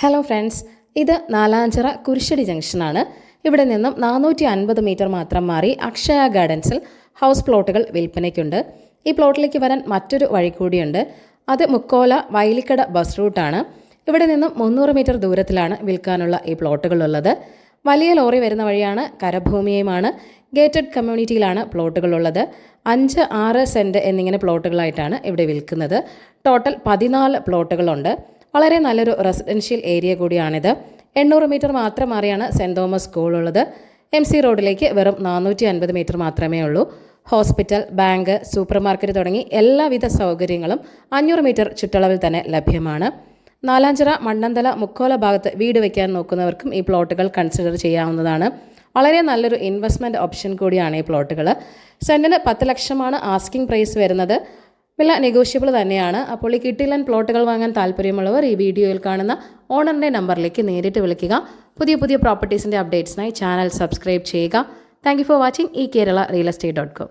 Hello friends, ഇത് നാലാഞ്ചിറ കുരിശടി ജംഗ്ഷനാണ്. ഇവിടെ നിന്നും 450 മീറ്റർ മാത്രം മാറി അക്ഷയ ഗാർഡൻസിൽ ഹൗസ് പ്ലോട്ടുകൾ വിൽപ്പനയ്ക്കുണ്ട്. ഈ പ്ലോട്ടിലേക്ക് വരാൻ മറ്റൊരു വഴി കൂടിയുണ്ട്. അത് മുക്കോല വൈലിക്കട ബസ് റൂട്ടാണ്. ഇവിടെ നിന്നും 300 മീറ്റർ ദൂരത്തിലാണ് വിൽക്കാനുള്ള ഈ പ്ലോട്ടുകളുള്ളത്. വലിയ ലോറി വരുന്ന വഴിയാണ്. കരഭൂമിയുമാണ്. ഗേറ്റഡ് കമ്മ്യൂണിറ്റിയിലാണ് പ്ലോട്ടുകളുള്ളത്. 5-6 സെൻറ്റ് എന്നിങ്ങനെ പ്ലോട്ടുകളായിട്ടാണ് ഇവിടെ വിൽക്കുന്നത്. ടോട്ടൽ 14 പ്ലോട്ടുകളുണ്ട്. വളരെ നല്ലൊരു റെസിഡൻഷ്യൽ ഏരിയ കൂടിയാണിത്. 800 മീറ്റർ മാത്രം മാറിയാണ് സെൻറ് തോമസ് സ്കൂൾ ഉള്ളത്. MC റോഡിലേക്ക് വെറും 450 മീറ്റർ മാത്രമേ ഉള്ളൂ. ഹോസ്പിറ്റൽ, ബാങ്ക്, സൂപ്പർ മാർക്കറ്റ് തുടങ്ങി എല്ലാവിധ സൗകര്യങ്ങളും 500 മീറ്റർ ചുറ്റളവിൽ തന്നെ ലഭ്യമാണ്. നാലാഞ്ചിറ, മണ്ണന്തല, മുക്കോല ഭാഗത്ത് വീട് വയ്ക്കാൻ നോക്കുന്നവർക്കും ഈ പ്ലോട്ടുകൾ കൺസിഡർ ചെയ്യാവുന്നതാണ്. വളരെ നല്ലൊരു ഇൻവെസ്റ്റ്മെൻറ്റ് ഓപ്ഷൻ കൂടിയാണ് ഈ പ്ലോട്ടുകൾ. സെൻറ്റിന് 10 ലക്ഷമാണ് ആസ്കിംഗ് പ്രൈസ് വരുന്നത്. വില നെഗോഷ്യബിൾ തന്നെയാണ്. അപ്പോൾ ഈ കിട്ടിലൻ പ്ലോട്ടുകൾ വാങ്ങാൻ താല്പര്യമുള്ളവർ ഈ വീഡിയോയിൽ കാണുന്ന ഓണറിൻ്റെ നമ്പറിലേക്ക് നേരിട്ട് വിളിക്കുക. പുതിയ പ്രോപ്പർട്ടീസിൻ്റെ അപ്ഡേറ്റ്സിനായി ചാനൽ സബ്സ്ക്രൈബ് ചെയ്യുക. Thank you for watching eKerala Real Estate.com.